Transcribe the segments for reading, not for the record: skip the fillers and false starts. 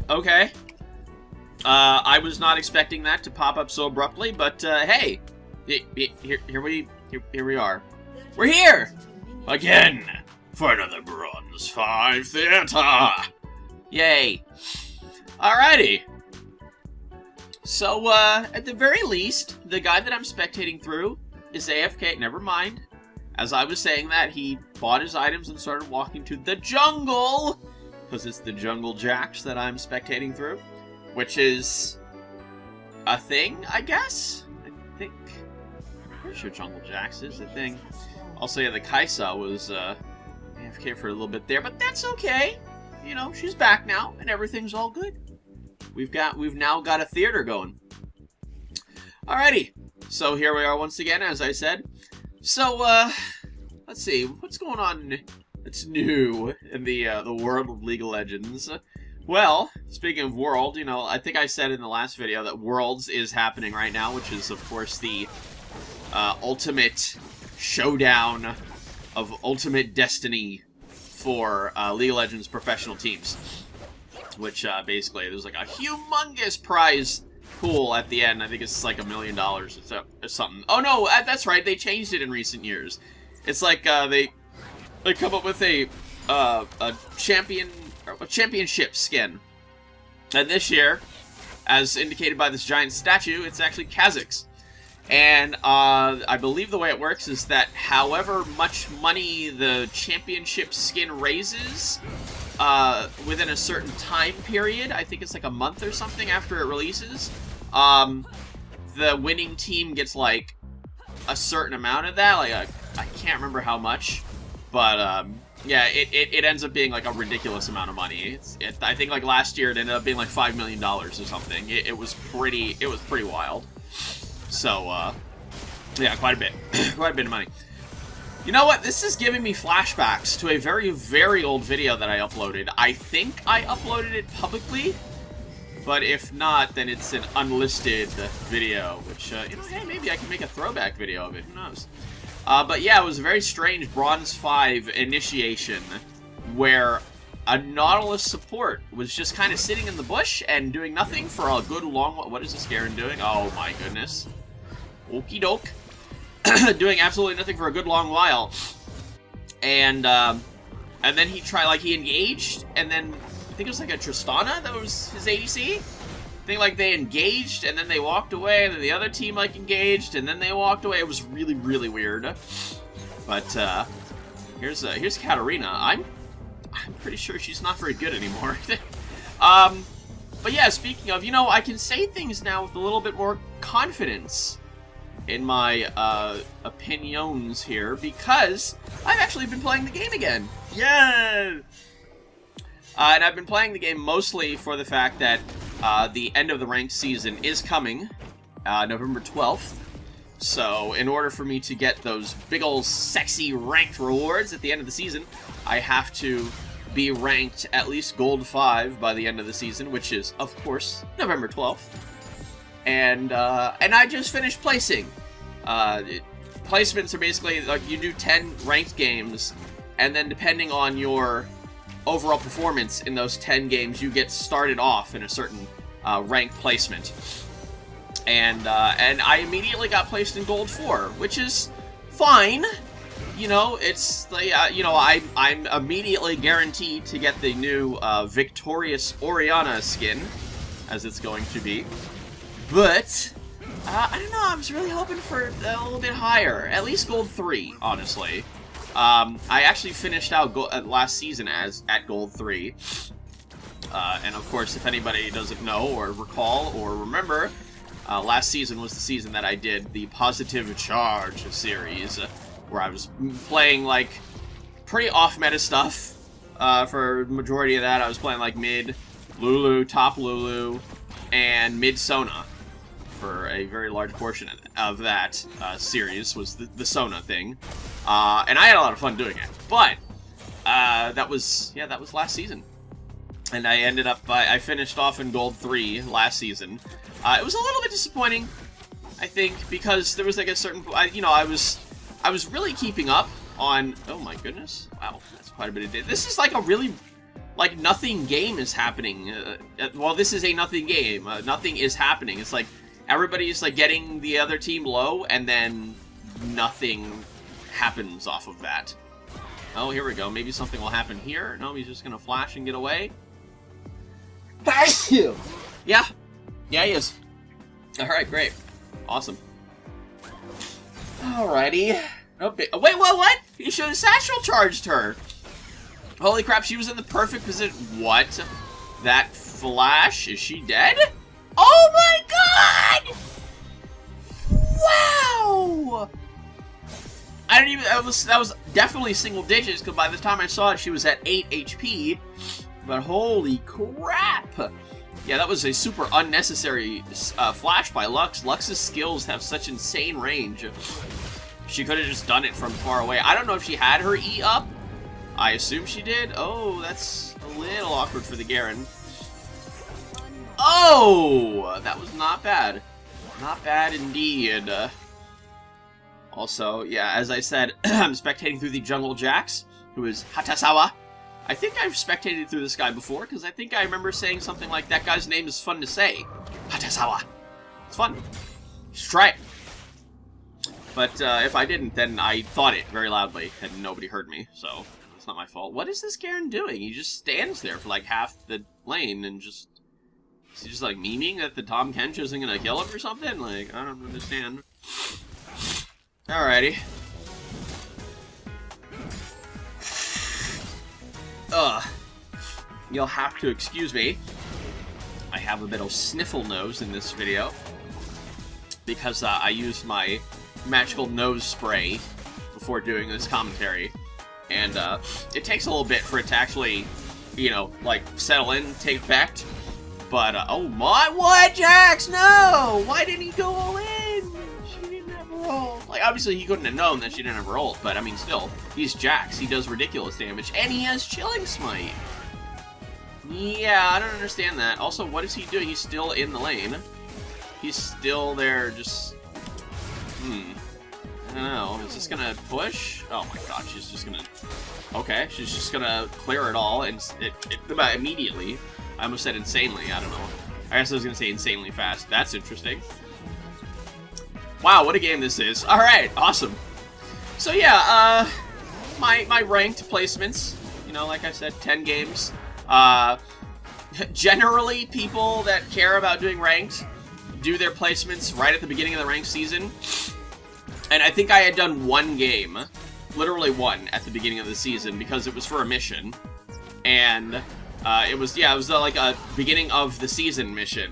Okay. I was not expecting that to pop up so abruptly, but hey, here we are. We're here again for another Bronze 5 Theater. Yay! Alrighty. So at the very least, the guy that I'm spectating through is AFK. Never mind. As I was saying that, he bought his items and started walking to the jungle, because it's the Jungle Jacks that I'm spectating through, which is a thing, I guess? I'm pretty sure Jungle Jacks is a thing. Also, yeah, the Kaisa was AFK for a little bit there, but that's okay. You know, she's back now, and everything's all good. We've now got a theater going. Alrighty, so here we are once again, as I said. So, let's see, what's going on that's new in the world of League of Legends? Well, speaking of World, you know, I think I said in the last video that Worlds is happening right now, which is, of course, the ultimate showdown of ultimate destiny for League of Legends professional teams. Which, basically, there's like a humongous prize pool at the end. I think it's like $1 million or something. Oh no, that's right, they changed it in recent years. It's like, they come up with a championship skin. And this year, as indicated by this giant statue, it's actually Kha'Zix. And, I believe the way it works is that however much money the championship skin raises, within a certain time period, I think it's like a month or something after it releases, the winning team gets, like, a certain amount of that, like, I can't remember how much, but, yeah, it ends up being, like, a ridiculous amount of money. I think, like, last year it ended up being, like, $5 million or something. It was pretty wild. So, yeah, quite a bit. Quite a bit of money. You know what? This is giving me flashbacks to a very, very old video that I uploaded. I think I uploaded it publicly, but if not, then it's an unlisted video, which, you know, hey, maybe I can make a throwback video of it. Who knows? But yeah, it was a very strange Bronze 5 initiation where a Nautilus support was just kind of sitting in the bush and doing nothing for a good long... What is this Garen doing? Oh my goodness. Okie doke. Doing absolutely nothing for a good long while. And then he engaged, and then I think it was like a Tristana that was his ADC. I think like they engaged, and then they walked away, and then the other team like engaged, and then they walked away. It was really, really weird. But here's Katarina. I'm pretty sure she's not very good anymore. But yeah, speaking of, you know, I can say things now with a little bit more confidence in my opinions here, because I've actually been playing the game again. Yay! And I've been playing the game mostly for the fact that the end of the ranked season is coming, November 12th. So, in order for me to get those big ol' sexy ranked rewards at the end of the season, I have to be ranked at least Gold 5 by the end of the season, which is, of course, November 12th. And I just finished placing. Placements are basically, like, you do 10 ranked games, and then depending on your overall performance in those 10 games, you get started off in a certain rank placement. And I immediately got placed in Gold 4, which is fine. You know, it's, you know, I'm immediately guaranteed to get the new Victorious Orianna skin, as it's going to be. But, I don't know, I was really hoping for a little bit higher. At least Gold 3, honestly. I actually finished out last season at Gold 3. And of course, if anybody doesn't know, or recall, or remember, last season was the season that I did the Positive Charge series, where I was playing, like, pretty off-meta stuff. For the majority of that, I was playing, like, mid Lulu, top Lulu, and mid Sona. For a very large portion of that series was the Sona thing. And I had a lot of fun doing it. But, that was last season. And I ended up, I finished off in Gold 3 last season. It was a little bit disappointing, I think, because there was, like, a certain, you know, I was really keeping up on... Oh my goodness. Wow, that's quite a bit of damage. This is like a really... Like, nothing game is happening. Well, this is a nothing game. Nothing is happening. It's like, everybody's like getting the other team low, and then nothing happens off of that. Oh, here we go. Maybe something will happen here. No, he's just gonna flash and get away. Thank you! Yeah. Yeah, he is. Alright, great. Awesome. Alrighty. Oh, wait, what? You should have satchel charged her. Holy crap, she was in the perfect position. What? That flash? Is she dead? Oh my god! Wow! I didn't even... That was definitely single digits, because by the time I saw it, she was at 8 HP. But holy crap! Yeah, that was a super unnecessary flash by Lux. Lux's skills have such insane range. She could have just done it from far away. I don't know if she had her E up. I assume she did. Oh, that's a little awkward for the Garen. Oh! That was not bad. Not bad indeed. Also, yeah, as I said, I'm spectating through the Jungle Jax, who is Hatasawa. I think I've spectated through this guy before, because I think I remember saying something like, that guy's name is fun to say. Hatasawa. It's fun. You should try it. But if I didn't, then I thought it very loudly, and nobody heard me, so it's not my fault. What is this Garen doing? He just stands there for like half the lane and just... Is he just like memeing that the Tahm Kench isn't gonna kill him or something? Like, I don't understand. Alrighty. You'll have to excuse me. I have a bit of sniffle nose in this video. Because I used my magical nose spray before doing this commentary. And it takes a little bit for it to actually, you know, like, settle in, take effect. But, oh my, what, Jax? No! Why didn't he go all in? She didn't have a ult. Like, obviously he couldn't have known that she didn't have a ult, but I mean, still, he's Jax. He does ridiculous damage, and he has Chilling Smite. Yeah, I don't understand that. Also, what is he doing? He's still in the lane. He's still there, just... I don't know. Is this gonna push? Oh my god, she's just gonna... Okay, she's just gonna clear it all, and about immediately. I almost said insanely, I don't know. I guess I was gonna say insanely fast. That's interesting. Wow, what a game this is. Alright, awesome. So yeah, my ranked placements, you know, like I said, 10 games. Generally, people that care about doing ranked do their placements right at the beginning of the ranked season. And I think I had done one game, literally one, at the beginning of the season, because it was for a mission. And it was like a beginning of the season mission,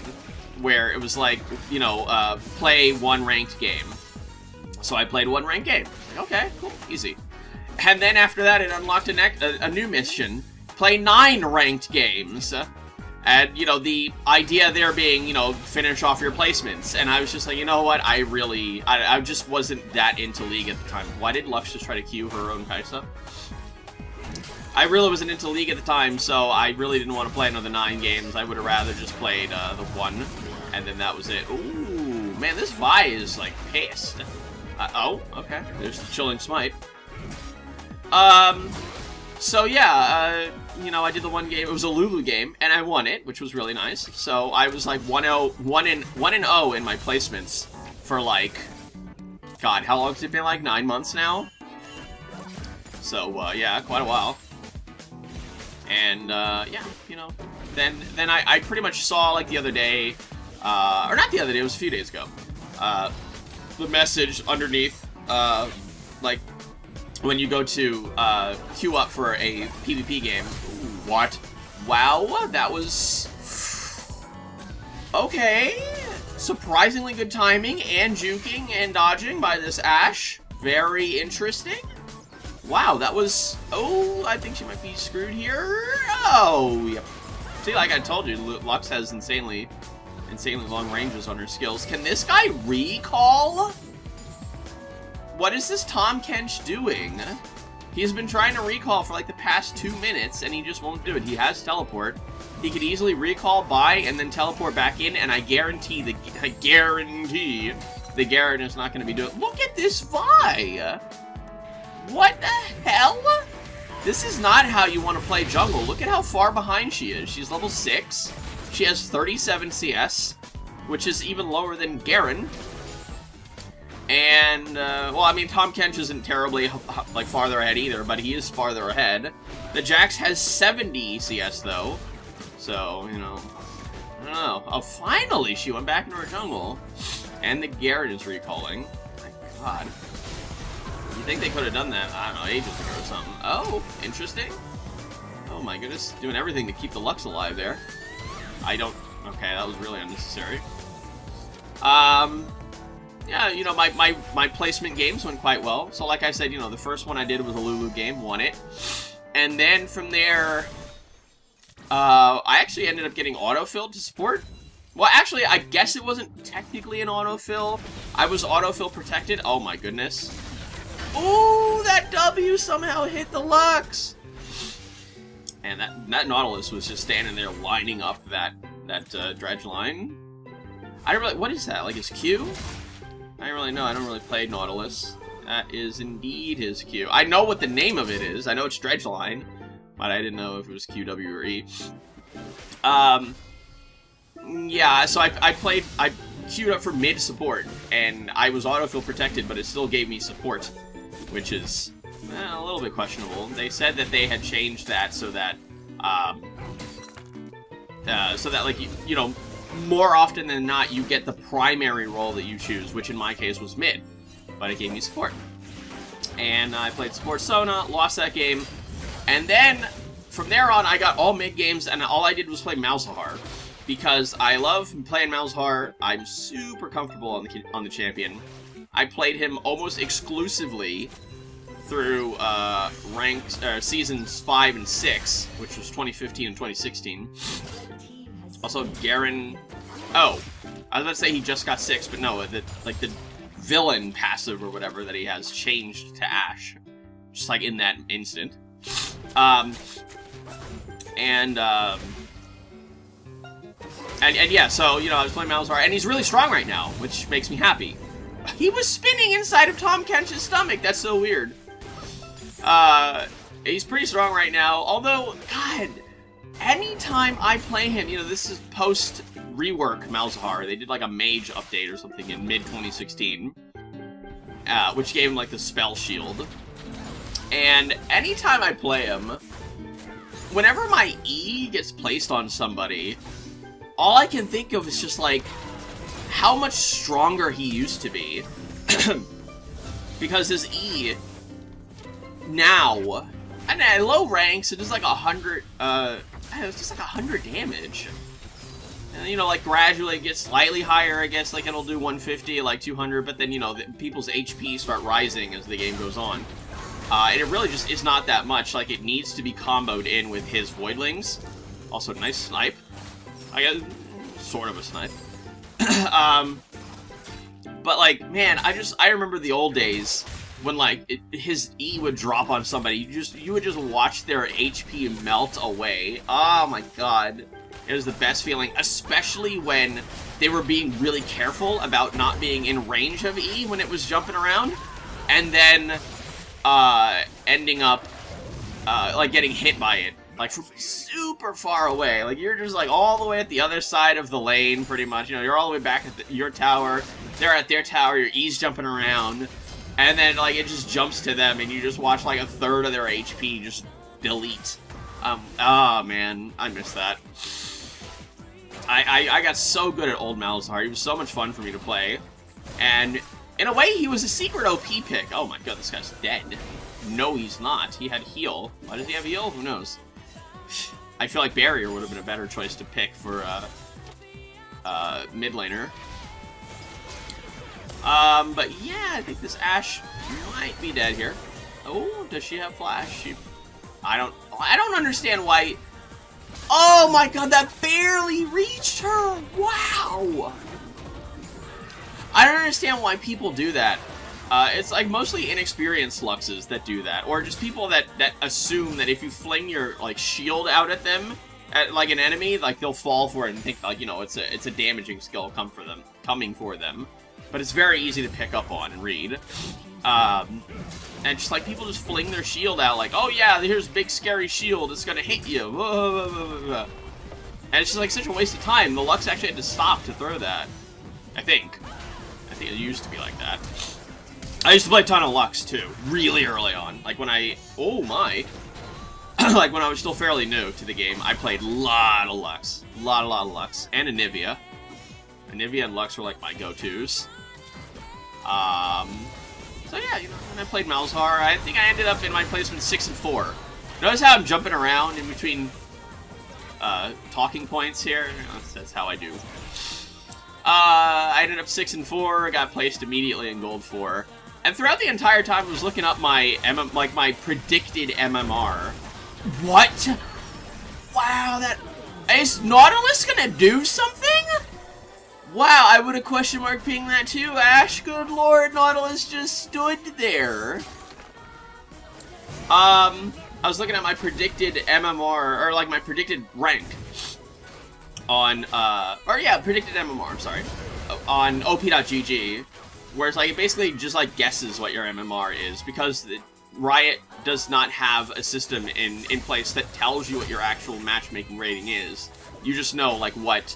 where it was like, you know, play one ranked game. So I played one ranked game. Okay, cool, easy. And then after that, it unlocked a new mission, play 9 ranked games. And, you know, the idea there being, you know, finish off your placements. And I was just like, you know what, I just wasn't that into League at the time. Why did Lux just try to queue her own Kai'Sa? I really wasn't into League at the time, so I really didn't want to play another 9 games. I would have rather just played the 1, and then that was it. Ooh, man, this Vi is, like, pissed. Oh, okay, there's the Chilling Smite. So yeah, you know, I did the one game, it was a Lulu game, and I won it, which was really nice. So I was like 1-0 in my placements for like, God, how long has it been, like 9 months now? So, yeah, quite a while. And, yeah, you know, then I pretty much saw, like, the other day, or not the other day, it was a few days ago, the message underneath, like, when you go to queue up for a PvP game. Ooh, what? Wow, that was... Okay. Surprisingly good timing and juking and dodging by this Ashe. Very interesting. Wow, that was... Oh, I think she might be screwed here. Oh, yep. See, like I told you, Lux has insanely long ranges on her skills. Can this guy recall? What is this Tahm Kench doing? He's been trying to recall for like the past 2 minutes, and he just won't do it. He has teleport. He could easily recall by and then teleport back in, and I guarantee the Garen is not going to be doing it. Look at this Vi! What the hell? This is not how you want to play jungle. Look at how far behind she is. She's level 6. She has 37 CS, which is even lower than Garen. And, well, I mean, Tahm Kench isn't terribly, like, farther ahead either, but he is farther ahead. The Jax has 70 CS, though. So, you know, I don't know. Oh, finally, she went back into her jungle. And the Garen is recalling. My god. You think they could have done that, I don't know, ages ago or something. Oh, interesting. Oh my goodness, doing everything to keep the Lux alive there. Okay, that was really unnecessary. Yeah, you know, my placement games went quite well. So like I said, you know, the first one I did was a Lulu game, won it. And then from there, I actually ended up getting autofilled to support. Well, actually, I guess it wasn't technically an autofill. I was autofill protected. Oh my goodness. Ooh, that W somehow hit the Lux! And that Nautilus was just standing there lining up that dredge line. I don't really, what is that, like his Q? I don't really know, I don't really play Nautilus. That is indeed his Q. I know what the name of it is, I know it's dredge line, but I didn't know if it was Q, W, or E. Yeah, so I queued up for mid support, and I was autofill protected, but it still gave me support, which is a little bit questionable. They said that they had changed that so that, like, you know, more often than not, you get the primary role that you choose, which in my case was mid, but it gave me support. And I played support Sona, lost that game, and then from there on, I got all mid games, and all I did was play Malzahar. Because I love playing Malzahar, I'm super comfortable on the champion. I played him almost exclusively through seasons 5 and 6, which was 2015 and 2016. Also, Garen. Oh, I was about to say he just got 6, but no, the villain passive or whatever that he has changed to Ashe, just like in that instant. And yeah, so, you know, I was playing Malzahar, and he's really strong right now, which makes me happy. He was spinning inside of Tahm Kench's stomach, that's so weird. He's pretty strong right now, although, God, anytime I play him, you know, this is post-rework Malzahar, they did like a mage update or something in mid-2016, which gave him like the spell shield. And anytime I play him, whenever my E gets placed on somebody, all I can think of is just, like, how much stronger he used to be. Because his E, now, and at low ranks, it is like 100, it's just like 100 damage. And, you know, like, gradually it gets slightly higher, I guess, like, it'll do 150, like 200, but then, you know, people's HP start rising as the game goes on. And it really just is not that much, like, it needs to be comboed in with his Voidlings. Also, nice snipe. I guess, sort of a snipe. But, like, man, I remember the old days when, like, his E would drop on somebody. You would just watch their HP melt away. Oh, my God. It was the best feeling, especially when they were being really careful about not being in range of E when it was jumping around. And then, ending up, like, getting hit by it. Like, from super far away. Like, you're just, like, all the way at the other side of the lane, pretty much. You know, you're all the way back at your tower. They're at their tower. Your E's jumping around. And then, like, it just jumps to them, and you just watch, like, a third of their HP just delete. Oh, man. I miss that. I got so good at old Malzahar. He was so much fun for me to play. And, in a way, he was a secret OP pick. Oh, my God, this guy's dead. No, he's not. He had heal. Why does he have heal? Who knows? I feel like Barrier would have been a better choice to pick for mid laner. But yeah, I think this Ashe might be dead here. Oh, does she have flash? I don't understand why. Oh my God, that barely reached her. Wow. I don't understand why people do that. It's like mostly inexperienced Luxes that do that, or just people that assume that if you fling your like shield out at them, at like an enemy, like they'll fall for it and think like, you know, it's a damaging skill coming for them. But it's very easy to pick up on and read. And just like people just fling their shield out like, oh yeah, here's big scary shield, it's gonna hit you. And it's just like such a waste of time. The Lux actually had to stop to throw that. I think it used to be like that. I used to play a ton of Lux too, really early on. Like when I, oh my. Like when I was still fairly new to the game, I played a lot of Lux. A lot of Lux. And Anivia. Anivia and Lux were like my go-tos. So yeah, you know, when I played Malzahar, I think I ended up in my placement 6 and 4. Notice how I'm jumping around in between talking points here? That's how I do. I ended up 6 and 4, got placed immediately in Gold 4. And throughout the entire time, I was looking up my my predicted MMR. What? Wow, that... Is Nautilus gonna do something? Wow, I would have question mark pinged that too, Ash. Good lord, Nautilus just stood there. I was looking at my predicted MMR, or like my predicted rank on, predicted MMR, I'm sorry, on op.gg, where it's like, it basically just like guesses what your MMR is, because Riot does not have a system in place that tells you what your actual matchmaking rating is. You just know, like, what,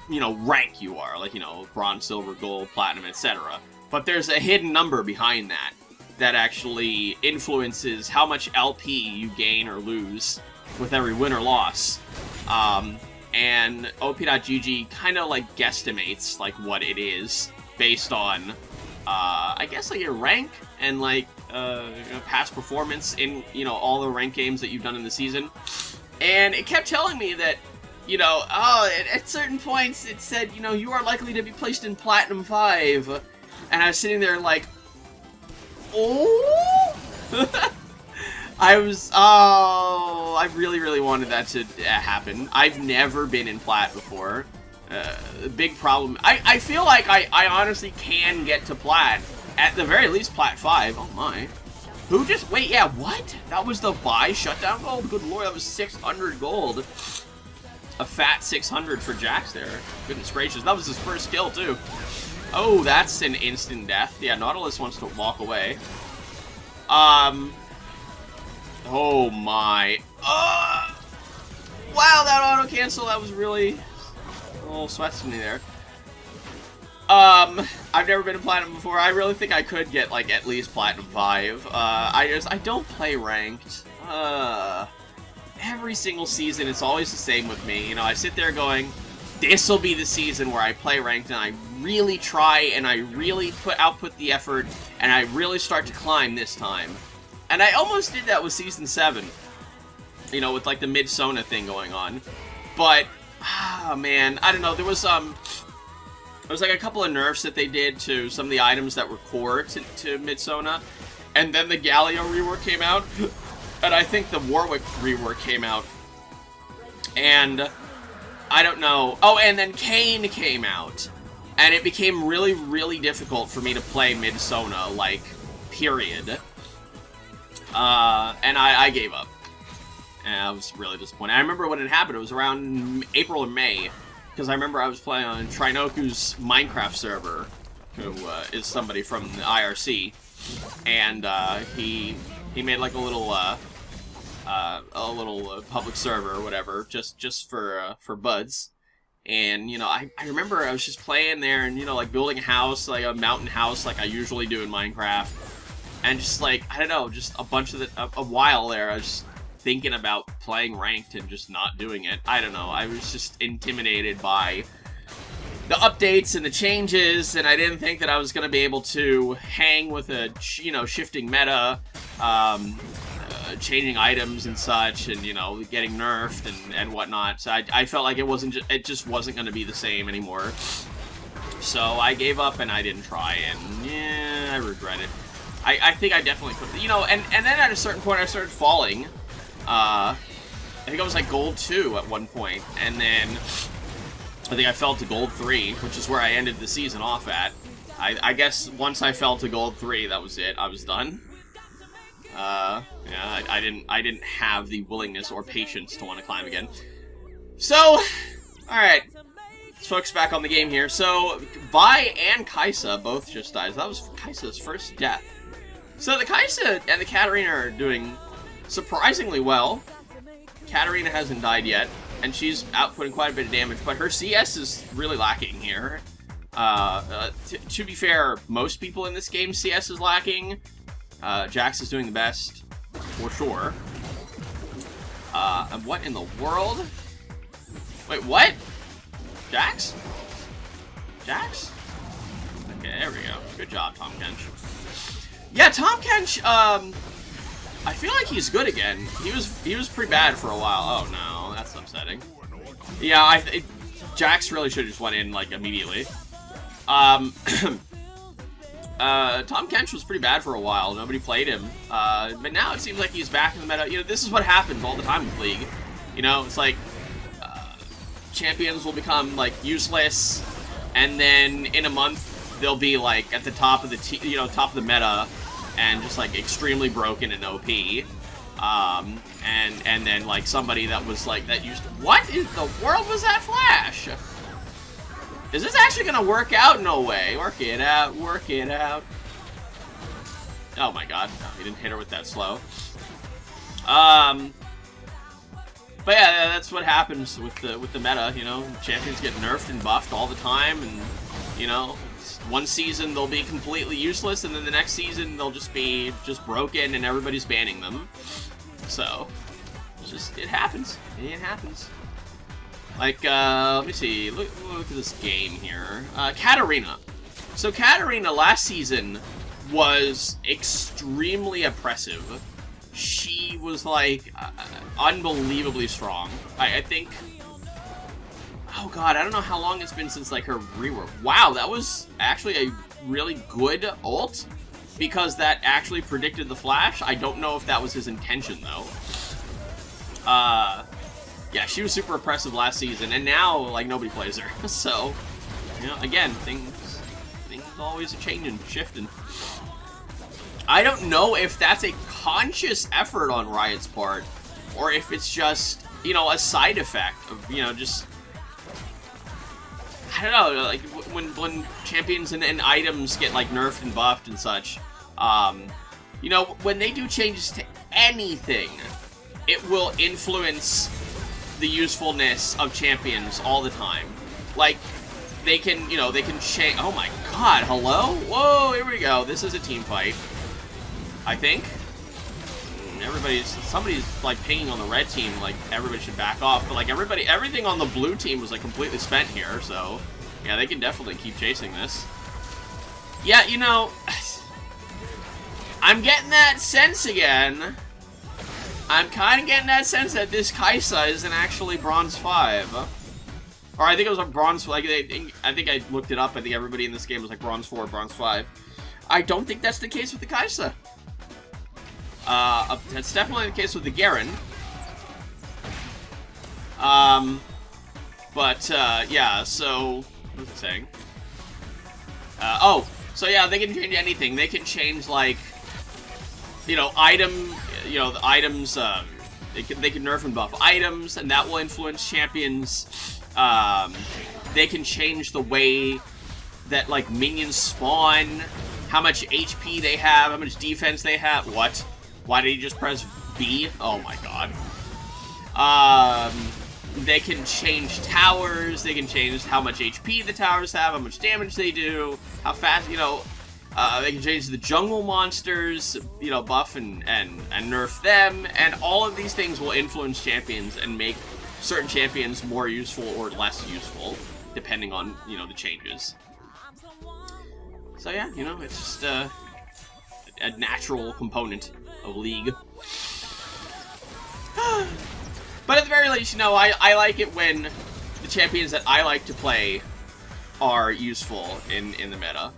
you know, rank you are, like, you know, bronze, silver, gold, platinum, etc. But there's a hidden number behind that that actually influences how much LP you gain or lose with every win or loss. And op.gg kind of, like, guesstimates, like, what it is based on, I guess, like, your rank and, like, you know, past performance in, you know, all the ranked games that you've done in the season. And it kept telling me that, you know, at certain points it said, you know, you are likely to be placed in Platinum 5. And I was sitting there like, oh? I really, really wanted that to happen. I've never been in Plat before. Big problem. I feel like I honestly can get to Plat. At the very least, Plat 5. Oh my. Who just... Wait, yeah, what? That was the Vi shutdown gold? Good lord, that was 600 gold. A fat 600 for Jax there. Goodness gracious. That was his first kill, too. Oh, that's an instant death. Yeah, Nautilus wants to walk away. Oh my. Wow, that auto-cancel, that was really... a little sweats to me there. I've never been in Platinum before. I really think I could get, like, at least Platinum 5. I don't play ranked. Every single season, it's always the same with me. You know, I sit there going, this'll be the season where I play ranked, and I really try, and I really output the effort, and I really start to climb this time. And I almost did that with Season 7. You know, with, like, the mid-Sona thing going on. But, man, I don't know, there was like a couple of nerfs that they did to some of the items that were core to Mid-Sona, and then the Galio rework came out, and I think the Warwick rework came out, and I don't know. Oh, and then Kayn came out, and it became really, really difficult for me to play Mid-Sona, like, period. And I gave up. And I was really disappointed. I remember when it happened, it was around April or May, because I remember I was playing on Trinoku's Minecraft server, who is somebody from the IRC, and he made like a little public server or whatever, just for buds. And you know, I remember I was just playing there and, you know, like building a house, like a mountain house, like I usually do in Minecraft, and just like, I don't know, just a while there, I was just thinking about playing ranked and just not doing it. I don't know, I was just intimidated by the updates and the changes, and I didn't think that I was going to be able to hang with a, you know, shifting meta, changing items and such, and, you know, getting nerfed and whatnot. So I felt like it just wasn't going to be the same anymore. So I gave up and I didn't try, and yeah, I regret it. I think I definitely could, you know, and then at a certain point I started falling. I think I was like gold 2 at one point, and then I think I fell to gold 3, which is where I ended the season off at. I guess once I fell to gold 3, that was it. I was done. Yeah, I didn't have the willingness or patience to want to climb again. So, alright. Let's focus back on the game here. So, Vi and Kai'Sa both just died. That was Kai'Sa's first death. So the Kai'Sa and the Katarina are doing surprisingly well. Katarina hasn't died yet, and she's outputting quite a bit of damage, but her CS is really lacking here. To be fair, most people in this game CS is lacking. Jax is doing the best, for sure. And what in the world? Wait, what? Jax? Jax? Okay, there we go. Good job, Tahm Kench. Yeah, Tahm Kench, I feel like he's good again. He was pretty bad for a while. Oh no, that's upsetting. Yeah, Jax really should have just went in, like, immediately. Tahm Kench was pretty bad for a while. Nobody played him. But now it seems like he's back in the meta. You know, this is what happens all the time with League. You know, it's like, champions will become, like, useless, and then in a month, they'll be, like, at the top of the, top of the meta, and just, like, extremely broken and OP. And then, like, somebody that was, like, that used to... What in the world was that flash? Is this actually gonna work out? No way. Work it out. Work it out. Oh my god. No, he didn't hit her with that slow. But yeah, that's what happens with the meta, you know? Champions get nerfed and buffed all the time, and, you know, one season they'll be completely useless, and then the next season they'll just be broken and everybody's banning them. So, it happens. It happens. Like, let me see. Look at this game here. Katarina. So Katarina last season was extremely oppressive. She was, like, unbelievably strong. I think... Oh god, I don't know how long it's been since, like, her rework. Wow, that was actually a really good ult, because that actually predicted the flash. I don't know if that was his intention, though. Yeah, she was super oppressive last season, and now, like, nobody plays her. So, you know, again, things always a changing, shifting. I don't know if that's a conscious effort on Riot's part, or if it's just, you know, a side effect of, you know, just... I don't know, like, when champions and items get, like, nerfed and buffed and such, you know, when they do changes to anything, it will influence the usefulness of champions all the time. Like, they can, you know, they can change... Oh my god, hello? Whoa, here we go. This is a team fight, I think. Somebody's, like, pinging on the red team, like, everybody should back off. But, like, everything on the blue team was, like, completely spent here, so... Yeah, they can definitely keep chasing this. Yeah, you know... I'm getting that sense again. I'm kind of getting that sense that this Kai'Sa isn't actually Bronze 5. Or I think it was a Bronze... Like, I think I looked it up. I think everybody in this game was, like, Bronze 4, Bronze 5. I don't think that's the case with the Kai'Sa. That's definitely the case with the Garen. Yeah, so... What was I saying? So yeah, they can change anything. They can change, like, you know, the items, they can nerf and buff items, and that will influence champions. They can change the way that, like, minions spawn, how much HP they have, how much defense they have. What? Why did he just press B? Oh my god. They can change towers, they can change how much HP the towers have, how much damage they do, how fast, you know, they can change the jungle monsters, you know, buff and nerf them, and all of these things will influence champions and make certain champions more useful or less useful, depending on, you know, the changes. So yeah, you know, it's just a natural component of League. But at the very least, you know, I like it when the champions that I like to play are useful in the meta.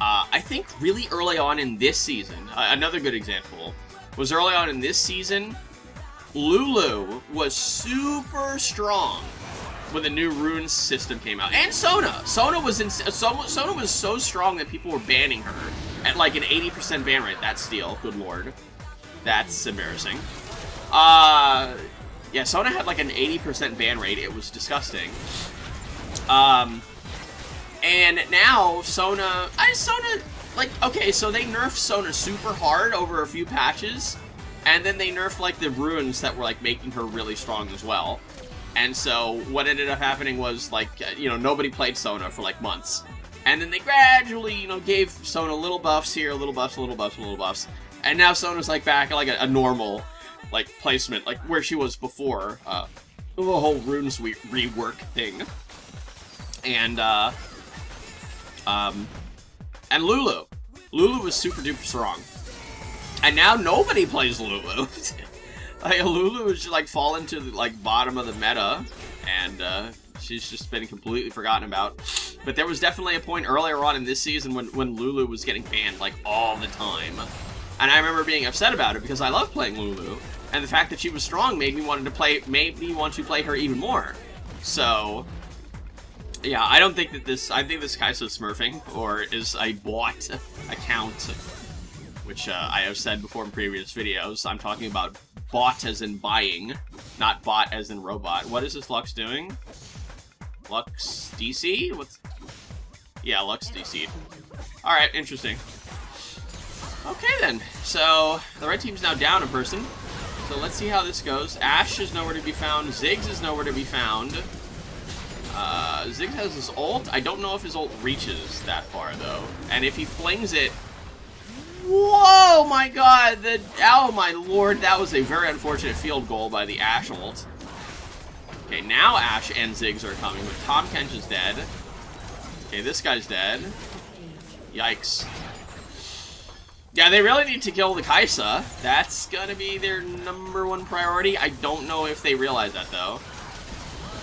I think really early on in this season, another good example, was early on in this season, Lulu was super strong when the new runes system came out. And Sona! Sona was so strong that people were banning her at like an 80% ban rate. That's steal, good lord. That's embarrassing. Yeah, Sona had like an 80% ban rate. It was disgusting. And now Sona like, okay, so they nerfed Sona super hard over a few patches, and then they nerfed, like, the runes that were, like, making her really strong as well. And so what ended up happening was, like, you know, nobody played Sona for, like, months. And then they gradually, you know, gave Sona little buffs here, little buffs, little buffs, little buffs. And now Sona's, like, back at, like, a normal, like, placement, like, where she was before, the whole runes rework thing. And Lulu. Lulu was super duper strong. And now nobody plays Lulu. Like, Lulu is just, like, fallen to the, like, bottom of the meta. And, she's just been completely forgotten about. But there was definitely a point earlier on in this season when Lulu was getting banned, like, all the time. And I remember being upset about it because I love playing Lulu. And the fact that she was strong made me want to play her even more. So, yeah, I don't think that this... I think this Kai'Sa's smurfing, or is a bot account, which I have said before in previous videos. I'm talking about bot as in buying, not bot as in robot. What is this Lux doing? Lux DC? What's... Yeah, Lux DC. Alright, interesting. Okay then, so the red team's now down a person. So let's see how this goes. Ashe is nowhere to be found. Ziggs is nowhere to be found. Ziggs has his ult. I don't know if his ult reaches that far, though. And if he flings it... Whoa, my god! Oh, my lord, that was a very unfortunate field goal by the Ashe ult. Okay, now Ashe and Ziggs are coming, but Tahm Kench is dead. Okay, this guy's dead. Yikes. Yeah, they really need to kill the Kai'Sa. That's gonna be their #1 priority. I don't know if they realize that, though.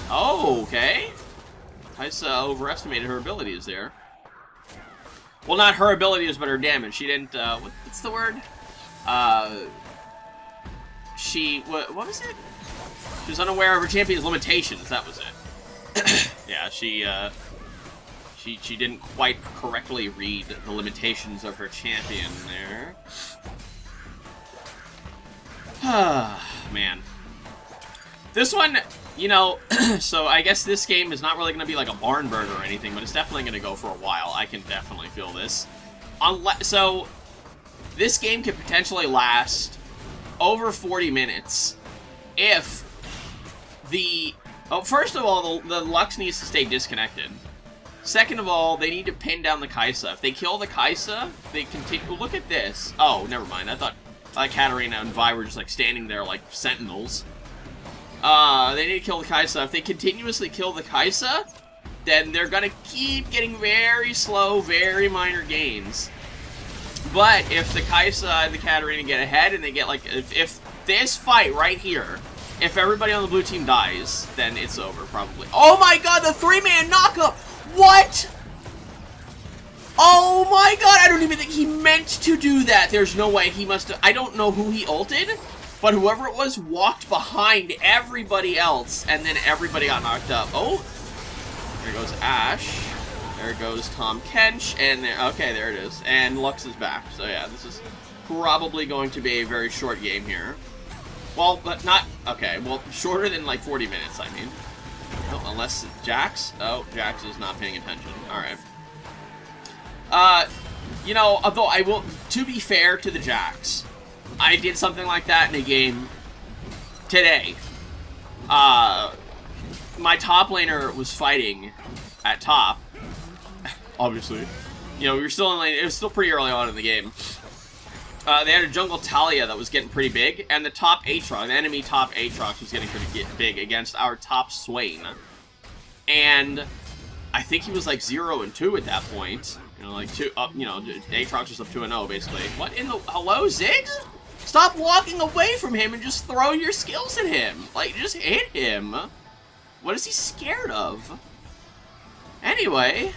Oh, okay. Kai'Sa overestimated her abilities there. Well, not her abilities, but her damage. She didn't, what's the word? What was it? She was unaware of her champion's limitations, that was it. Yeah, she didn't quite correctly read the limitations of her champion there. Man. This one, you know, so I guess this game is not really going to be like a barn burner or anything, but it's definitely going to go for a while. I can definitely feel this. So, this game could potentially last over 40 minutes if the... Oh, first of all, the Lux needs to stay disconnected. Second of all, they need to pin down the Kai'Sa. If they kill the Kai'Sa, they continue... Well, look at this. Oh, never mind. I thought Katarina and Vi were just, like, standing there like sentinels. They need to kill the Kai'Sa. If they continuously kill the Kai'Sa, then they're gonna keep getting very slow, very minor gains. But if the Kai'Sa and the Katarina get ahead and they get, like... If this fight right here... If everybody on the blue team dies, then it's over, probably. Oh my god, the 3-man knockup! What? Oh my god, I don't even think he meant to do that. There's no way he must have... I don't know who he ulted, but whoever it was walked behind everybody else, and then everybody got knocked up. Oh, there goes Ashe. There goes Tahm Kench, and there... Okay, there it is. And Lux is back. So yeah, this is probably going to be a very short game here. Well, but not... Okay, well, shorter than, like, 40 minutes, I mean. Oh, unless Jax? Oh, Jax is not paying attention. Alright. You know, although I will... To be fair to the Jax, I did something like that in a game today. My top laner was fighting at top. Obviously. You know, we were still in lane... It was still pretty early on in the game. They had a jungle Talia that was getting pretty big, and the top Aatrox, the enemy top Aatrox was getting pretty big against our top Swain. And I think he was like 0-2 at that point. You know, like Aatrox was up 2-0 basically. What in the... Hello, Ziggs? Stop walking away from him and just throw your skills at him. Like, just hit him. What is he scared of? Anyway,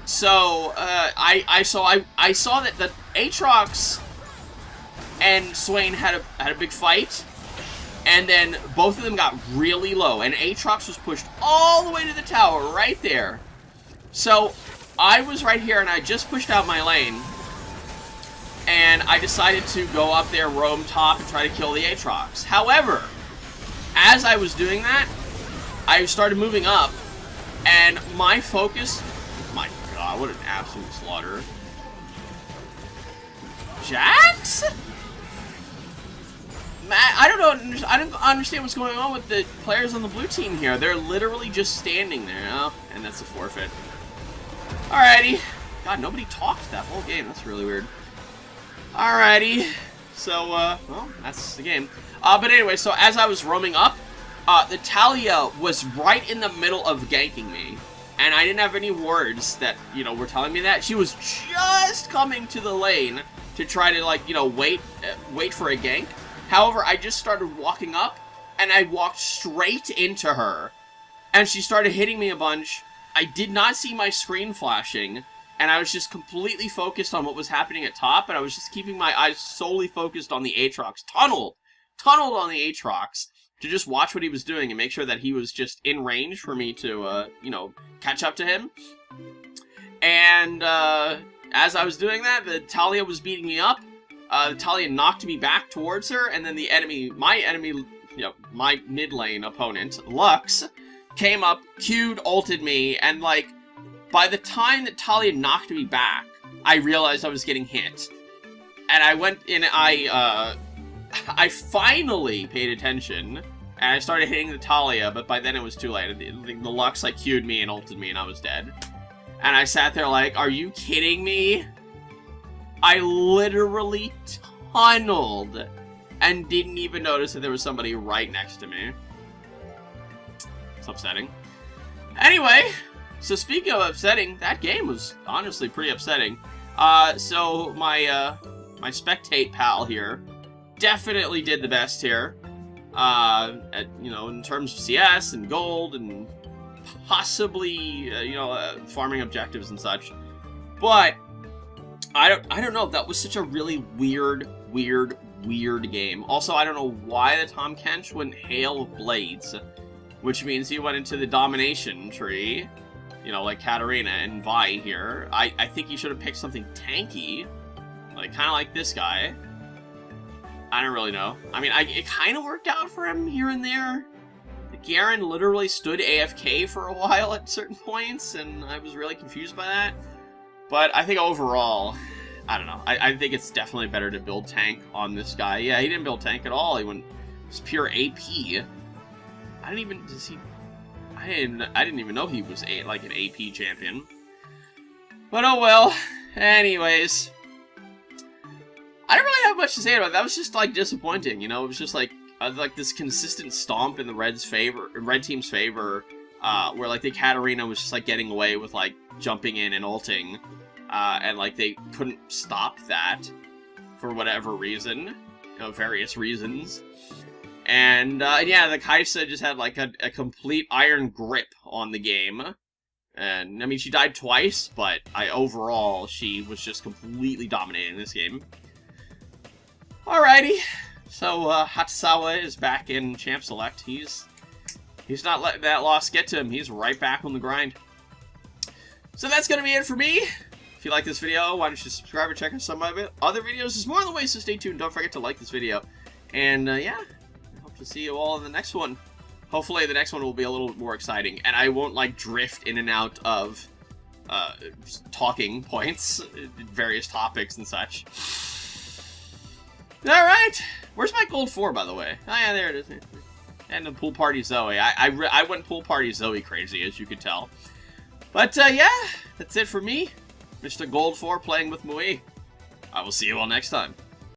So, I saw that the Aatrox and Swain had a big fight, and then both of them got really low, and Aatrox was pushed all the way to the tower, right there. So, I was right here, and I just pushed out my lane, and I decided to go up there, roam top, and try to kill the Aatrox. However, as I was doing that, I started moving up, and my focus... god, what an absolute slaughter. Jax? Man, I don't understand what's going on with the players on the blue team here. They're literally just standing there. Oh, and that's a forfeit. Alrighty. God, nobody talked that whole game. That's really weird. Alrighty. So, well, that's the game. But anyway, so as I was roaming up, the Talia was right in the middle of ganking me. And I didn't have any words that, you know, were telling me that. She was just coming to the lane to try to, like, you know, wait for a gank. However, I just started walking up, and I walked straight into her. And she started hitting me a bunch. I did not see my screen flashing, and I was just completely focused on what was happening at top, and I was just keeping my eyes solely focused on the Aatrox. Tunneled on the Aatrox to just watch what he was doing and make sure that he was just in range for me to, you know, catch up to him. And, as I was doing that, the Talia was beating me up. The Talia knocked me back towards her, and then the enemy, my mid lane opponent, Lux, came up, Q'd, ulted me, and, like, by the time that Talia knocked me back, I realized I was getting hit. And I went in, I finally paid attention, and I started hitting the Talia, but by then it was too late. The Lux, like, Q'd me and ulted me, and I was dead. And I sat there like, are you kidding me? I literally tunneled and didn't even notice that there was somebody right next to me. It's upsetting. Anyway, so speaking of upsetting, that game was honestly pretty upsetting. So my spectate pal here definitely did the best here. You know, in terms of CS and gold and possibly, you know, farming objectives and such. But I don't know. That was such a really weird game. Also, I don't know why the Tahm Kench went Hail of Blades, which means he went into the domination tree, you know, like Katarina and Vi here. I think he should have picked something tanky, like kind of like this guy. I don't really know. I mean, it kind of worked out for him here and there. Garen literally stood AFK for a while at certain points, and I was really confused by that. But I think overall, I don't know. I think it's definitely better to build tank on this guy. Yeah, he didn't build tank at all. He went just pure AP. I didn't even know he was like an AP champion. But oh well. Anyways, I don't really have much to say about it. That was just like disappointing. You know, it was just like this consistent stomp in the red team's favor, where like the Katarina was just like getting away with like jumping in and ulting, and like they couldn't stop that for whatever reason, you know, various reasons. And yeah, the Kai'Sa just had like a complete iron grip on the game. And I mean, she died twice, but overall she was just completely dominating this game. Alrighty. So, Hatasawa is back in Champ Select. He's not letting that loss get to him. He's right back on the grind. So that's going to be it for me. If you like this video, why don't you subscribe or check out some of it. Other videos, there's more on the way, so stay tuned. Don't forget to like this video. And, yeah, I hope to see you all in the next one. Hopefully the next one will be a little more exciting, and I won't, like, drift in and out of, talking points, various topics and such. Alright! Where's my gold 4, by the way? Oh yeah, there it is. And the Pool Party Zoe. I went Pool Party Zoe crazy, as you could tell. But, yeah, that's it for me. Mr. Gold 4 playing with Mui. I will see you all next time.